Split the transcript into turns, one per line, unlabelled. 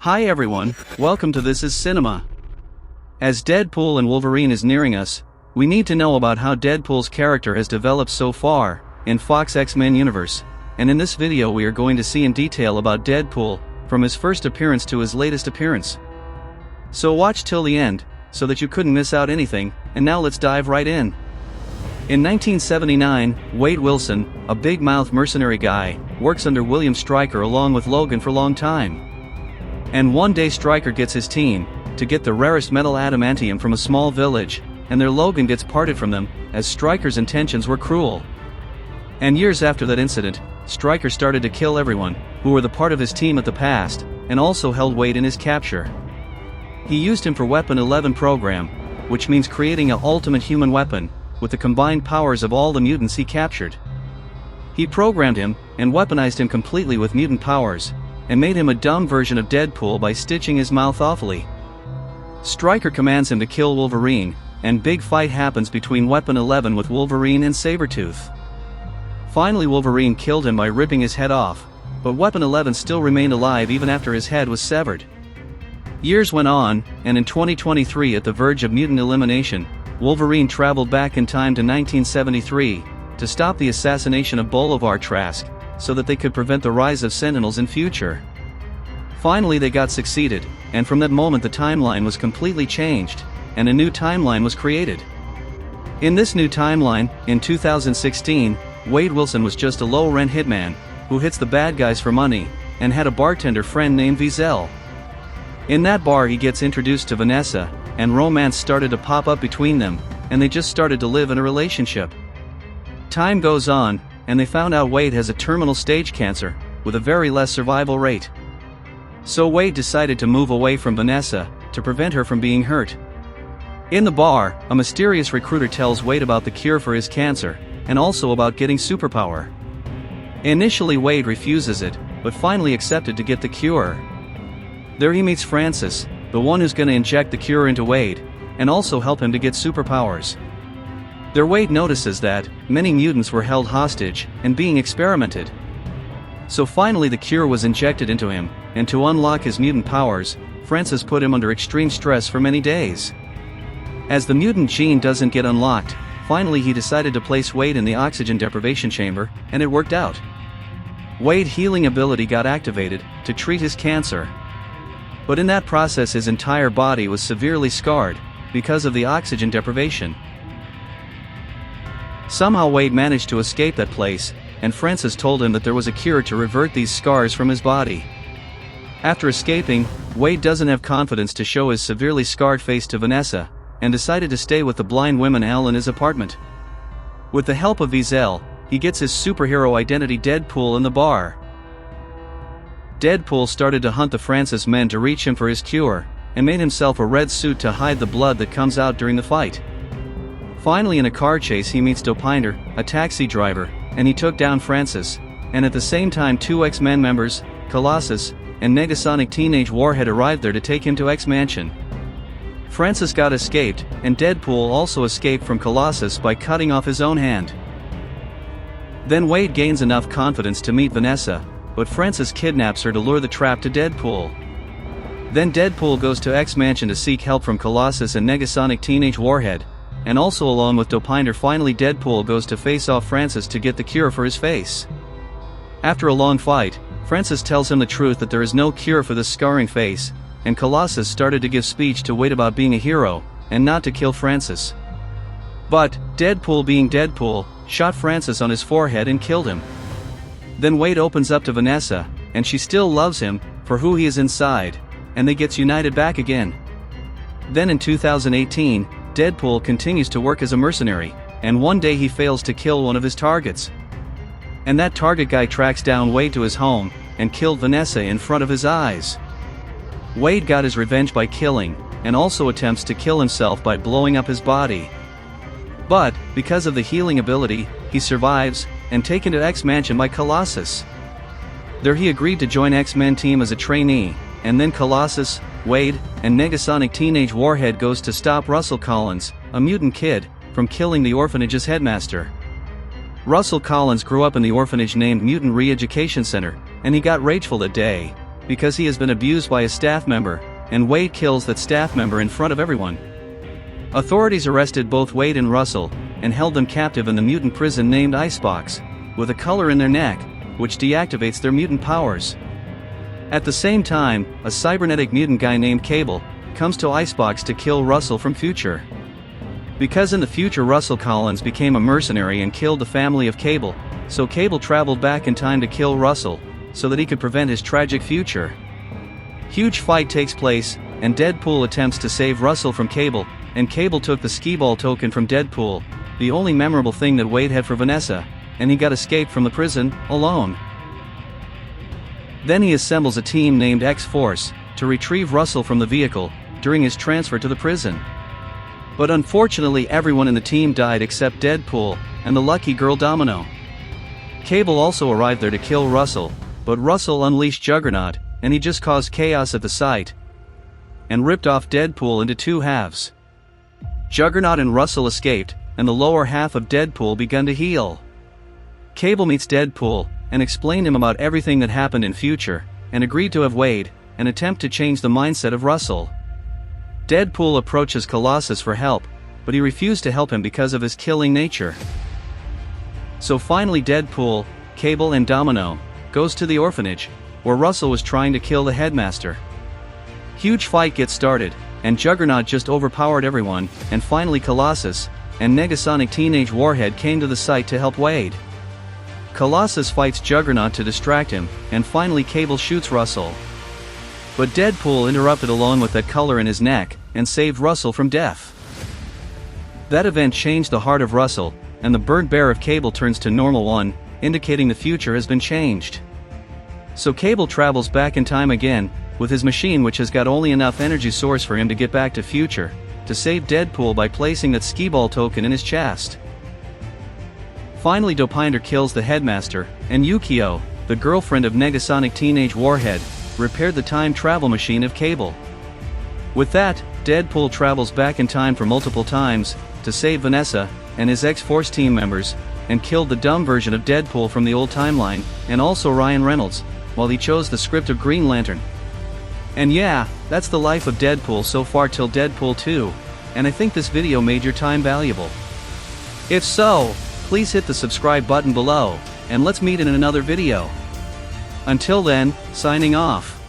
Hi everyone, welcome to This Is Cinema. As Deadpool and Wolverine is nearing us, we need to know about how Deadpool's character has developed so far in Fox X-Men universe, and in this video we are going to see in detail about Deadpool, from his first appearance to his latest appearance. So watch till the end, so that you couldn't miss out anything, and now let's dive right in. In 1979, Wade Wilson, a big-mouth mercenary guy, works under William Stryker along with Logan for a long time. And one day Stryker gets his team to get the rarest metal adamantium from a small village, and their Logan gets parted from them, as Stryker's intentions were cruel. And years after that incident, Stryker started to kill everyone who were the part of his team at the past, and also held Wade in his capture. He used him for Weapon 11 program, which means creating an ultimate human weapon, with the combined powers of all the mutants he captured. He programmed him, and weaponized him completely with mutant powers, and made him a dumb version of Deadpool by stitching his mouth awfully. Stryker commands him to kill Wolverine, and big fight happens between Weapon 11 with Wolverine and Sabretooth. Finally Wolverine killed him by ripping his head off, but Weapon 11 still remained alive even after his head was severed. Years went on, and in 2023 at the verge of mutant elimination, Wolverine traveled back in time to 1973, to stop the assassination of Bolivar Trask, so that they could prevent the rise of Sentinels in future. Finally they got succeeded, and from that moment the timeline was completely changed, and a new timeline was created. In this new timeline, in 2016, Wade Wilson was just a low-rent hitman, who hits the bad guys for money, and had a bartender friend named Wiesel. In that bar he gets introduced to Vanessa, and romance started to pop up between them, and they just started to live in a relationship. Time goes on, and they found out Wade has a terminal stage cancer, with a very less survival rate. So Wade decided to move away from Vanessa, to prevent her from being hurt. In the bar, a mysterious recruiter tells Wade about the cure for his cancer, and also about getting superpower. Initially Wade refuses it, but finally accepted to get the cure. There he meets Francis, the one who's gonna inject the cure into Wade, and also help him to get superpowers. There Wade notices that many mutants were held hostage and being experimented. So finally the cure was injected into him, and to unlock his mutant powers, Francis put him under extreme stress for many days. As the mutant gene doesn't get unlocked, finally he decided to place Wade in the oxygen deprivation chamber, and it worked out. Wade's healing ability got activated to treat his cancer. But in that process his entire body was severely scarred because of the oxygen deprivation. Somehow Wade managed to escape that place, and Francis told him that there was a cure to revert these scars from his body. After escaping, Wade doesn't have confidence to show his severely scarred face to Vanessa, and decided to stay with the blind woman Elle in his apartment. With the help of Wiesel, he gets his superhero identity Deadpool in the bar. Deadpool started to hunt the Francis men to reach him for his cure, and made himself a red suit to hide the blood that comes out during the fight. Finally in a car chase he meets Dopinder, a taxi driver, and he took down Francis, and at the same time two X-Men members, Colossus, and Negasonic Teenage Warhead arrived there to take him to X-Mansion. Francis got escaped, and Deadpool also escaped from Colossus by cutting off his own hand. Then Wade gains enough confidence to meet Vanessa, but Francis kidnaps her to lure the trap to Deadpool. Then Deadpool goes to X-Mansion to seek help from Colossus and Negasonic Teenage Warhead, and also along with Dopinder finally Deadpool goes to face off Francis to get the cure for his face. After a long fight, Francis tells him the truth that there is no cure for this scarring face, and Colossus started to give speech to Wade about being a hero, and not to kill Francis. But, Deadpool being Deadpool, shot Francis on his forehead and killed him. Then Wade opens up to Vanessa, and she still loves him, for who he is inside, and they gets united back again. Then in 2018, Deadpool continues to work as a mercenary, and one day he fails to kill one of his targets. And that target guy tracks down Wade to his home, and killed Vanessa in front of his eyes. Wade got his revenge by killing, and also attempts to kill himself by blowing up his body. But, because of the healing ability, he survives, and taken to X-Mansion by Colossus. There he agreed to join X-Men team as a trainee, and then Colossus, Wade, and Negasonic Teenage Warhead goes to stop Russell Collins, a mutant kid, from killing the orphanage's headmaster. Russell Collins grew up in the orphanage named Mutant Re-Education Center, and he got rageful that day, because he has been abused by a staff member, and Wade kills that staff member in front of everyone. Authorities arrested both Wade and Russell, and held them captive in the mutant prison named Icebox, with a collar in their neck, which deactivates their mutant powers. At the same time, a cybernetic mutant guy named Cable comes to Icebox to kill Russell from future. Because in the future Russell Collins became a mercenary and killed the family of Cable, so Cable traveled back in time to kill Russell, so that he could prevent his tragic future. Huge fight takes place, and Deadpool attempts to save Russell from Cable, and Cable took the skee-ball token from Deadpool, the only memorable thing that Wade had for Vanessa, and he got escaped from the prison, alone. Then he assembles a team named X-Force, to retrieve Russell from the vehicle, during his transfer to the prison. But unfortunately everyone in the team died except Deadpool, and the lucky girl Domino. Cable also arrived there to kill Russell, but Russell unleashed Juggernaut, and he just caused chaos at the site, and ripped off Deadpool into two halves. Juggernaut and Russell escaped, and the lower half of Deadpool began to heal. Cable meets Deadpool, and explained him about everything that happened in future, and agreed to have Wade, and attempt to change the mindset of Russell. Deadpool approaches Colossus for help, but he refused to help him because of his killing nature. So finally Deadpool, Cable and Domino goes to the orphanage, where Russell was trying to kill the headmaster. Huge fight gets started, and Juggernaut just overpowered everyone, and finally Colossus and Negasonic Teenage Warhead came to the site to help Wade. Colossus fights Juggernaut to distract him, and finally Cable shoots Russell. But Deadpool interrupted along with that collar in his neck, and saved Russell from death. That event changed the heart of Russell, and the burnt bear of Cable turns to normal one, indicating the future has been changed. So Cable travels back in time again, with his machine which has got only enough energy source for him to get back to future, to save Deadpool by placing that skee-ball token in his chest. Finally Dopinder kills the headmaster, and Yukio, the girlfriend of Negasonic Teenage Warhead, repaired the time travel machine of Cable. With that, Deadpool travels back in time for multiple times, to save Vanessa, and his X-Force team members, and killed the dumb version of Deadpool from the old timeline, and also Ryan Reynolds, while he chose the script of Green Lantern. And yeah, that's the life of Deadpool so far till Deadpool 2, and I think this video made your time valuable. If so, please hit the subscribe button below, and let's meet in another video. Until then, signing off.